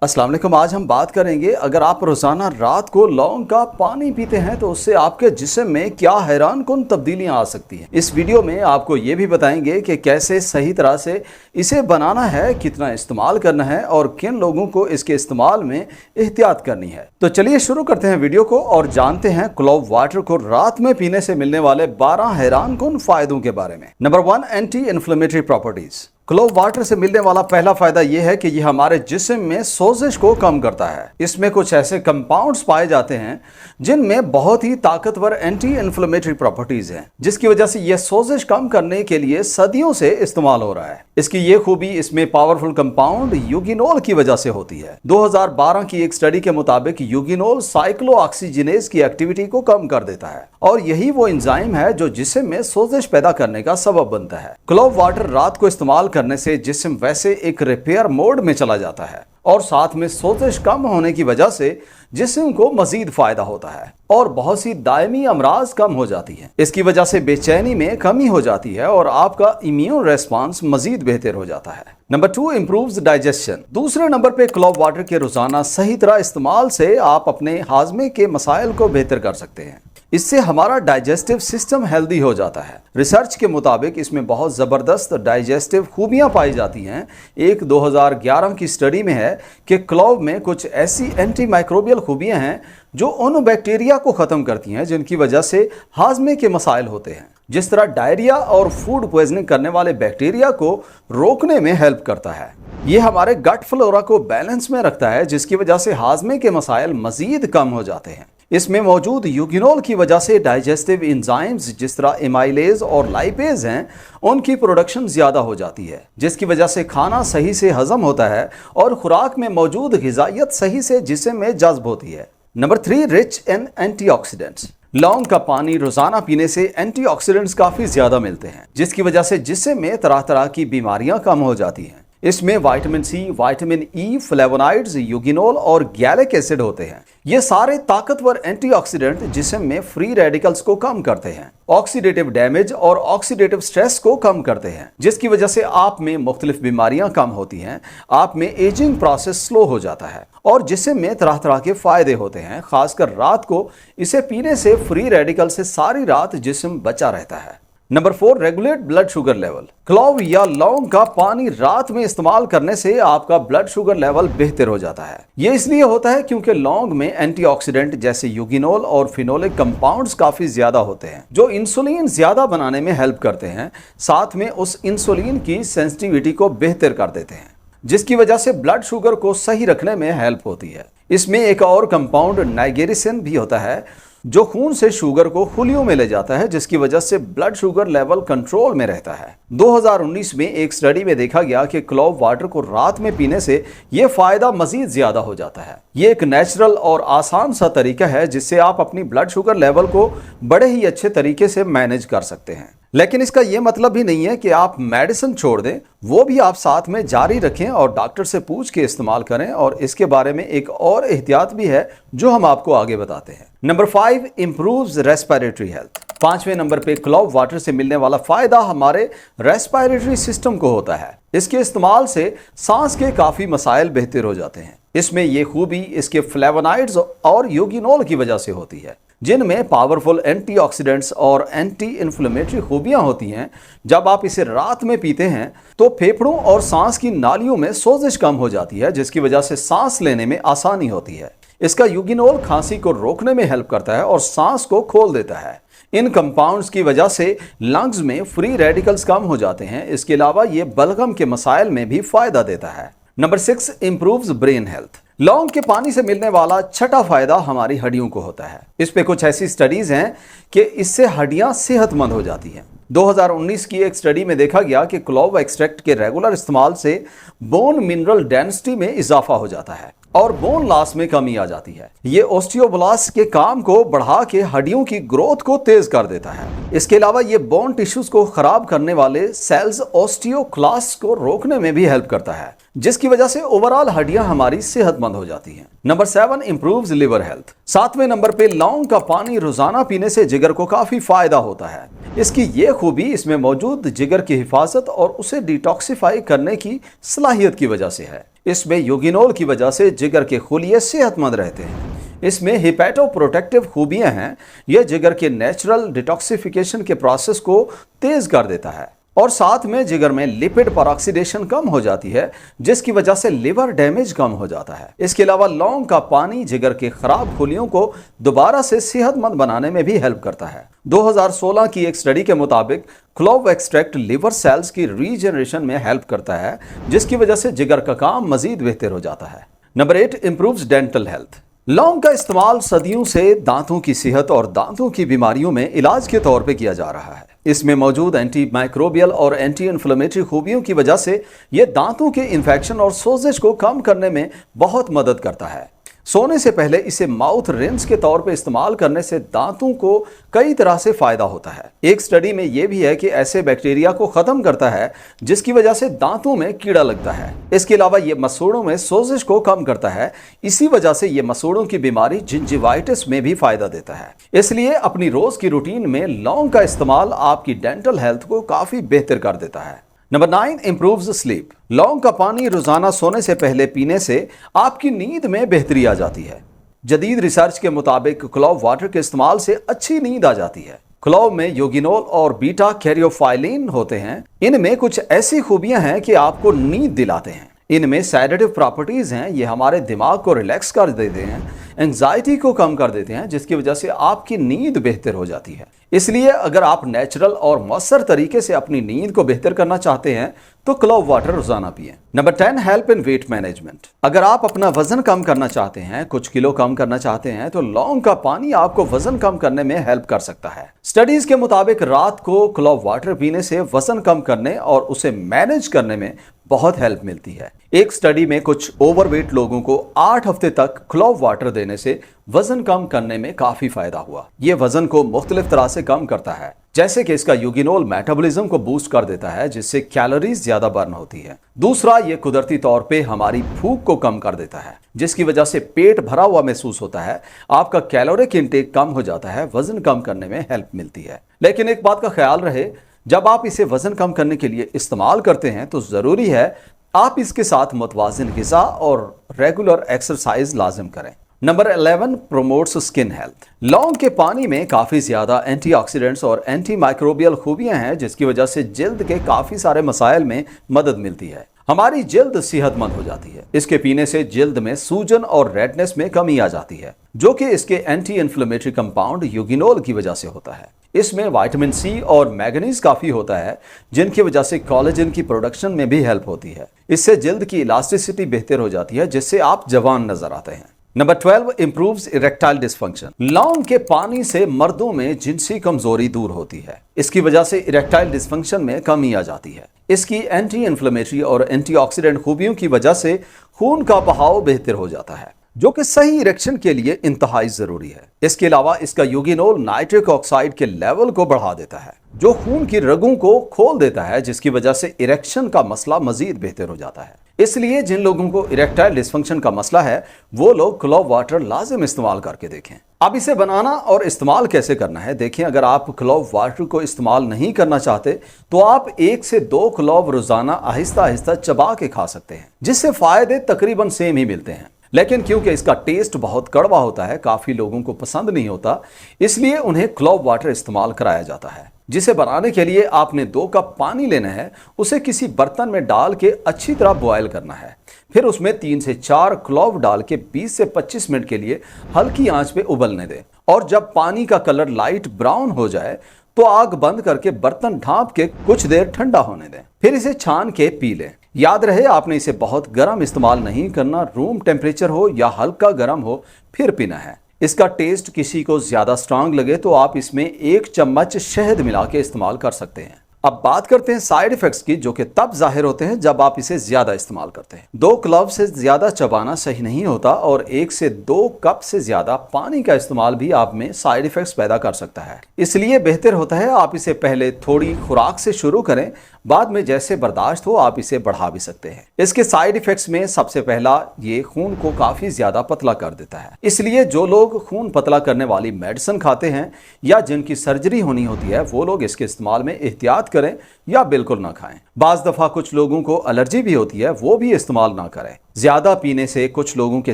अस्सलाम वालेकुम। आज हम बात करेंगे, अगर आप रोज़ाना रात को लौंग का पानी पीते हैं तो उससे आपके जिस्म में क्या हैरानकुन तब्दीलियां आ सकती हैं। इस वीडियो में आपको ये भी बताएंगे कि कैसे सही तरह से इसे बनाना है, कितना इस्तेमाल करना है और किन लोगों को इसके इस्तेमाल में एहतियात करनी है। तो चलिए शुरू करते हैं वीडियो को और जानते हैं क्लोव वाटर को रात में पीने से मिलने वाले 12 हैरानकुन फायदों के बारे में। Number 1, anti inflammatory properties. Clove water से मिलने वाला पहला फायदा यह है कि यह हमारे जिस्म में सोजिश को कम करता है। इसमें कुछ ऐसे कंपाउंड्स पाए जाते हैं जिनमें बहुत ही ताकतवर एंटी इन्फ्लेमेटरी प्रॉपर्टीज हैं, जिसकी वजह से यह सोजिश कम करने के लिए सदियों से इस्तेमाल हो रहा है। इसकी यह खूबी इसमें पावरफुल कंपाउंड यूगिनोल की वजह से होती है। 2012 की एक स्टडी के मुताबिक यूगिनोल साइक्लोऑक्सीजिनेज की एक्टिविटी को कम कर देता है और यही वो एंजाइम है जो जिस्म में सोजिश पैदा करने का सबब बनता है। क्लोव वाटर रात को इस्तेमाल करने से जिस्म वैसे एक रिपेयर मोड में चला जाता है और साथ में सोजिश कम होने की वजह से जिस्म को मजीद फायदा होता है और बहुत सी दायमी अमराज कम हो जाती है। इसकी वजह से बेचैनी में कमी हो जाती है और आपका इम्यून रेस्पॉन्स मजीद बेहतर हो जाता है। Number 2, improves digestion. दूसरे नंबर पे क्लोव वाटर के रोजाना सही तरह इस्तेमाल से आप अपने हाजमे के मसाइल को बेहतर कर सकते हैं। इससे हमारा डाइजेस्टिव सिस्टम हेल्दी हो जाता है। रिसर्च के मुताबिक इसमें बहुत ज़बरदस्त डाइजेस्टिव खूबियां पाई जाती हैं। एक 2011 की स्टडी में है कि क्लोव में कुछ ऐसी एंटी माइक्रोबियल खूबियां हैं जो उन बैक्टीरिया को ख़त्म करती हैं जिनकी वजह से हाजमे के मसाइल होते हैं। जिस तरह डायरिया और फूड पॉइजनिंग करने वाले बैक्टीरिया को रोकने में हेल्प करता है। ये हमारे गट फ्लोरा को बैलेंस में रखता है, जिसकी वजह से हाजमे के मसाइल मजीद कम हो जाते हैं। इसमें मौजूद यूगिनोल की वजह से डाइजेस्टिव एंजाइम्स जिस तरह एमाइलेज और लाइपेज हैं, उनकी प्रोडक्शन ज़्यादा हो जाती है, जिसकी वजह से खाना सही से हजम होता है और खुराक में मौजूद ग़िज़ाइयत सही से जिस्म में जज्ब होती है। Number 3, rich in antioxidants. लौंग का पानी रोजाना पीने से एंटीऑक्सीडेंट्स काफ़ी ज़्यादा मिलते हैं, जिसकी वजह से जिस्म में तरह तरह की बीमारियां कम हो जाती हैं। इसमें vitamin C, vitamin E, flavonoids, eugenol और गैलिक एसिड होते हैं। ये सारे ताकतवर एंटीऑक्सीडेंट जिस्म में फ्री रेडिकल्स को कम करते हैं, ऑक्सीडेटिव डैमेज और ऑक्सीडेटिव स्ट्रेस को कम करते हैं, जिसकी वजह से आप में मुख्तलिफ बीमारियां कम होती हैं, आप में एजिंग प्रोसेस स्लो हो जाता है और जिस्म में तरह तरह के फायदे होते हैं। खासकर रात को इसे पीने से फ्री रेडिकल से सारी रात जिस्म बचा रहता है। Number 4, regulate blood sugar level. Clove या लौंग का पानी रात में इस्तेमाल करने से आपका ब्लड शुगर लेवल बेहतर हो जाता है। ये इसलिए होता है क्योंकि लौंग में एंटीऑक्सीडेंट जैसे यूगिनोल और फिनोलिक कंपाउंड्स काफी ज्यादा होते हैं जो इंसुलिन ज्यादा बनाने में हेल्प करते हैं। साथ में उस इंसुलिन की सेंसिटिविटी को बेहतर कर देते हैं, जिसकी वजह से ब्लड शुगर को सही रखने में हेल्प होती है। इसमें एक और कंपाउंड नाइगेरिसिन भी होता है जो खून से शुगर को खुलियों में ले जाता है, जिसकी वजह से ब्लड शुगर लेवल कंट्रोल में रहता है। 2019 में एक स्टडी में देखा गया कि क्लोव वाटर को रात में पीने से यह फायदा मजीद ज्यादा हो जाता है। ये एक नेचुरल और आसान सा तरीका है जिससे आप अपनी ब्लड शुगर लेवल को बड़े ही अच्छे तरीके से मैनेज कर सकते हैं। लेकिन इसका यह मतलब भी नहीं है कि आप मेडिसिन छोड़ दें, वो भी आप साथ में जारी रखें और डॉक्टर से पूछ के इस्तेमाल करें। और इसके बारे में एक और एहतियात भी है जो हम आपको आगे बताते हैं। Number 5, improves respiratory health. 5वें नंबर पे क्लोव वाटर से मिलने वाला फायदा हमारे रेस्पिरेटरी सिस्टम को होता है। इसके इस्तेमाल से सांस के काफी मसाइल बेहतर हो जाते हैं। इसमें यह खूबी इसके फ्लेवोनॉइड्स और यूगिनोल की वजह से होती है, जिनमें पावरफुल एंटीऑक्सीडेंट्स और एंटी इन्फ्लेमेटरी खूबियां होती हैं। जब आप इसे रात में पीते हैं तो फेफड़ों और सांस की नालियों में सोजिश कम हो जाती है, जिसकी वजह से सांस लेने में आसानी होती है। इसका यूगिनोल खांसी को रोकने में हेल्प करता है और सांस को खोल देता है। इन कंपाउंड्स की वजह से लंग्स में फ्री रेडिकल्स कम हो जाते हैं। इसके अलावा ये बलगम के मसाइल में भी फायदा देता है। Number 6, improves brain health. लौंग के पानी से मिलने वाला छठा फायदा हमारी हड्डियों को होता है। इस पे कुछ ऐसी स्टडीज हैं कि इससे हड्डियां सेहतमंद हो जाती हैं। 2019 की एक स्टडी में देखा गया कि क्लोव एक्सट्रैक्ट के रेगुलर इस्तेमाल से बोन मिनरल डेंसिटी में इजाफा हो जाता है और बोन लॉस में कमी आ जाती है। ये ओस्टियोब्लास्ट के काम को बढ़ा के हड्डियों की ग्रोथ को तेज कर देता है। इसके अलावा ये बोन टिश्यूज को खराब करने वाले सेल्स ओस्टियोक्लास्ट को रोकने में भी हेल्प करता है, जिसकी वजह से ओवरऑल हड्डियां हमारी सेहतमंद हो जाती हैं। Number 7 improves liver health. 7वें नंबर पे लौंग का पानी रोजाना पीने से जिगर को काफी फायदा होता है। इसकी ये खूबी इसमें मौजूद जिगर की हिफाजत और उसे डिटॉक्सिफाई करने की सलाहियत की वजह से है। इसमें यूगिनोल की वजह से जिगर के खुलिये सेहतमंद रहते हैं। इसमें हिपैटोप्रोटेक्टिव खूबियां हैं। यह जिगर के नेचुरल डिटॉक्सिफिकेशन के प्रोसेस को तेज कर देता है और साथ में जिगर में लिपिड परऑक्सीडेशन कम हो जाती है, जिसकी वजह से लिवर डैमेज कम हो जाता है। इसके अलावा लौंग का पानी जिगर के खराब खुलियों को दोबारा से सेहतमंद बनाने में भी हेल्प करता है। 2016 की एक स्टडी के मुताबिक क्लोव एक्सट्रैक्ट लिवर सेल्स की रीजनरेशन में हेल्प करता है, जिसकी वजह से जिगर का काम मजीद बेहतर हो जाता है। Number 8 improves dental health. लौंग का इस्तेमाल सदियों से दांतों की सेहत और दांतों की बीमारियों में इलाज के तौर पे किया जा रहा है। इसमें मौजूद एंटी माइक्रोबियल और एंटी इन्फ्लेमेटरी खूबियों की वजह से यह दांतों के इन्फेक्शन और सोजिश को कम करने में बहुत मदद करता है। सोने से पहले इसे माउथ रिंस के तौर पे इस्तेमाल करने से दांतों को कई तरह से फायदा होता है। एक स्टडी में यह भी है कि ऐसे बैक्टीरिया को खत्म करता है जिसकी वजह से दांतों में कीड़ा लगता है। इसके अलावा यह मसूड़ों में सोजिश को कम करता है। इसी वजह से यह मसूड़ों की बीमारी जिंजिवाइटिस में भी फायदा देता है। इसलिए अपनी रोज की रूटीन में लौंग का इस्तेमाल आपकी डेंटल हेल्थ को काफी बेहतर कर देता है। Number 9 improves sleep. लौंग का पानी रोजाना सोने से पहले पीने से आपकी नींद में बेहतरी आ जाती है। जदीद रिसर्च के मुताबिक क्लोव वाटर के इस्तेमाल से अच्छी नींद आ जाती है। क्लोव में यूगिनोल और बीटा कैरियोफाइलिन होते हैं। इनमें कुछ ऐसी खूबियां हैं कि आपको नींद दिलाते हैं। इनमें सैडेटिव प्रॉपर्टीज हैं। ये हमारे दिमाग को रिलैक्स कर देते हैं, एंजाइटी को कम कर देते हैं, जिसकी वजह से आपकी नींद बेहतर हो जाती है। इसलिए अगर आप नेचुरल और मौसर तरीके से अपनी नींद को बेहतर करना चाहते हैं तो क्लोव वाटर रोजाना पिएं। Number 10 help in weight management. अगर आप अपना वजन कम करना चाहते हैं, कुछ किलो कम करना चाहते हैं, तो लौंग का पानी आपको वजन कम करने में हेल्प कर सकता है। स्टडीज के मुताबिक रात को क्लोव वाटर पीने से वजन कम करने और उसे मैनेज करने में बहुत हेल्प मिलती है। एक स्टडी में कुछ ओवरवेट लोगों को 8 हफ्ते तक क्लोव वाटर देने से वजन कम करने में काफी फायदा हुआ। यह वजन को मुख्तलिफ तरह से कम करता है, जैसे कि इसका यूगिनोल मेटाबॉलिज्म को बूस्ट कर देता है, जिससे कैलोरीज ज्यादा बर्न होती है। दूसरा, ये कुदरती तौर पे हमारी भूख को कम कर देता है, जिसकी वजह से पेट भरा हुआ महसूस होता है। आपका कैलोरिक इंटेक कम हो जाता है, वजन कम करने में हेल्प मिलती है। लेकिन एक बात का ख्याल रहे, जब आप इसे वजन कम करने के लिए इस्तेमाल करते हैं तो जरूरी है आप इसके साथ मुतवाज़िन ग़िज़ा और रेगुलर एक्सरसाइज लाजिम करें। Number 11 promotes skin health. लौंग के पानी में काफ़ी ज़्यादा एंटीऑक्सीडेंट्स और एंटी माइक्रोबियल खूबियां हैं, जिसकी वजह से जल्द के काफ़ी सारे मसाइल में मदद मिलती है। हमारी जल्द सेहतमंद हो जाती है। इसके पीने से जल्द में सूजन और रेडनेस में कमी आ जाती है, जो कि इसके एंटी इन्फ्लेमेटरी कंपाउंड यूगिनोल की वजह से होता है। इसमें विटामिन सी और मैग्नीज काफ़ी होता है, जिनकी वजह से कोलेजन की प्रोडक्शन में भी हेल्प होती है। इससे जल्द की इलास्टिसिटी बेहतर हो जाती है, जिससे आप जवान नजर आते हैं। Number 12 improves erectile dysfunction. लौंग के पानी से मर्दों में जिनसी कमजोरी दूर होती है। इसकी वजह से इरेक्टाइल डिस्फंक्शन में कमी आ जाती है। इसकी एंटी इन्फ्लेमेटरी और एंटीऑक्सीडेंट खूबियों की वजह से खून का बहाव बेहतर हो जाता है, जो कि सही इरेक्शन के लिए इंतहाई जरूरी है। इसके अलावा इसका यूगिनोल नाइट्रिक ऑक्साइड के लेवल को बढ़ा देता है, जो खून की रगों को खोल देता है, जिसकी वजह से इरेक्शन का मसला मजीद बेहतर हो जाता है। इसलिए जिन लोगों को इरेक्टाइल डिस्फंक्शन का मसला है, वो लोग क्लोव वाटर लाजिम इस्तेमाल करके देखें। अब इसे बनाना और इस्तेमाल कैसे करना है देखें। अगर आप क्लोव वाटर को इस्तेमाल नहीं करना चाहते तो आप 1 से 2 क्लोव रोजाना आहिस्ता आहिस्ता चबा के खा सकते हैं, जिससे फायदे तकरीबन सेम ही मिलते हैं। लेकिन क्योंकि इसका टेस्ट बहुत कड़वा होता है, काफी लोगों को पसंद नहीं होता, इसलिए उन्हें क्लोव वाटर इस्तेमाल कराया जाता है। जिसे बनाने के लिए आपने 2 कप पानी लेना है, उसे किसी बर्तन में डाल के अच्छी तरह बॉयल करना है। फिर उसमें 3 से 4 क्लोव डाल के 20 से 25 मिनट के लिए हल्की आंच पे उबलने दें। और जब पानी का कलर लाइट ब्राउन हो जाए तो आग बंद करके बर्तन ढांप के कुछ देर ठंडा होने दें। फिर इसे छान के पी लें। याद रहे, आपने इसे बहुत गर्म इस्तेमाल नहीं करना, रूम टेम्परेचर हो या हल्का गर्म हो फिर पीना है। इसका टेस्ट किसी को ज्यादा स्ट्रांग लगे तो आप इसमें 1 चम्मच शहद मिला के इस्तेमाल कर सकते हैं। अब बात करते हैं साइड इफेक्ट्स की, जो कि तब जाहिर होते हैं जब आप इसे ज्यादा इस्तेमाल करते हैं। 2 क्लव से ज्यादा चबाना सही नहीं होता और 1 से 2 कप से ज्यादा पानी का इस्तेमाल भी आप में साइड इफेक्ट्स पैदा कर सकता है। इसलिए बेहतर होता है आप इसे पहले थोड़ी खुराक से शुरू करें, बाद में जैसे बर्दाश्त हो आप इसे बढ़ा भी सकते हैं। इसके साइड इफेक्ट्स में सबसे पहला, ये खून को काफी ज्यादा पतला कर देता है। इसलिए जो लोग खून पतला करने वाली मेडिसिन खाते हैं या जिनकी सर्जरी होनी होती है वो लोग इसके इस्तेमाल में एहतियात करें या बिल्कुल ना खाएं। बाज दफा कुछ लोगों को एलर्जी भी होती है, वो भी इस्तेमाल ना करें। ज्यादा पीने से कुछ लोगों के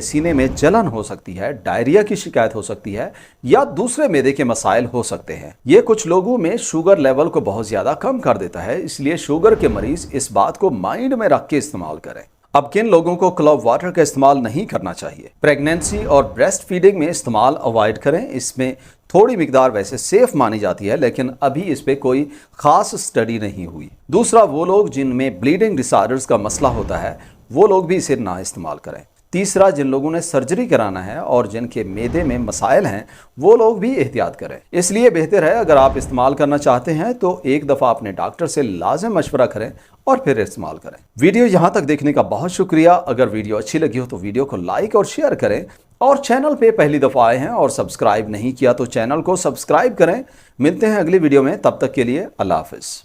सीने में जलन हो सकती है, डायरिया की शिकायत हो सकती है या दूसरे मैदे के मसाइल हो सकते हैं। ये कुछ लोगों में शुगर लेवल को बहुत ज्यादा कम कर देता है, इसलिए शुगर के मरीज इस बात को माइंड में रख के इस्तेमाल करें। अब किन लोगों को क्लब वाटर का इस्तेमाल नहीं करना चाहिए? प्रेगनेंसी और ब्रेस्ट फीडिंग में इस्तेमाल अवॉइड करें। इसमें थोड़ी मिकदार वैसे सेफ मानी जाती है, लेकिन अभी इस पे कोई खास स्टडी नहीं हुई। दूसरा, वो लोग जिनमें ब्लीडिंग डिसऑर्डर्स का मसला होता है वो लोग भी इसे ना इस्तेमाल करें। तीसरा, जिन लोगों ने सर्जरी कराना है और जिनके मैदे में मसाइल हैं वो लोग भी एहतियात करें। इसलिए बेहतर है अगर आप इस्तेमाल करना चाहते हैं तो एक दफ़ा अपने डॉक्टर से लाजिम मशवरा करें और फिर इस्तेमाल करें। वीडियो यहाँ तक देखने का बहुत शुक्रिया। अगर वीडियो अच्छी लगी हो तो वीडियो को लाइक और शेयर करें, और चैनल पे पहली दफ़ा आए हैं और सब्सक्राइब नहीं किया तो चैनल को सब्सक्राइब करें। मिलते हैं अगली वीडियो में, तब तक के लिए अल्लाह हाफिज़।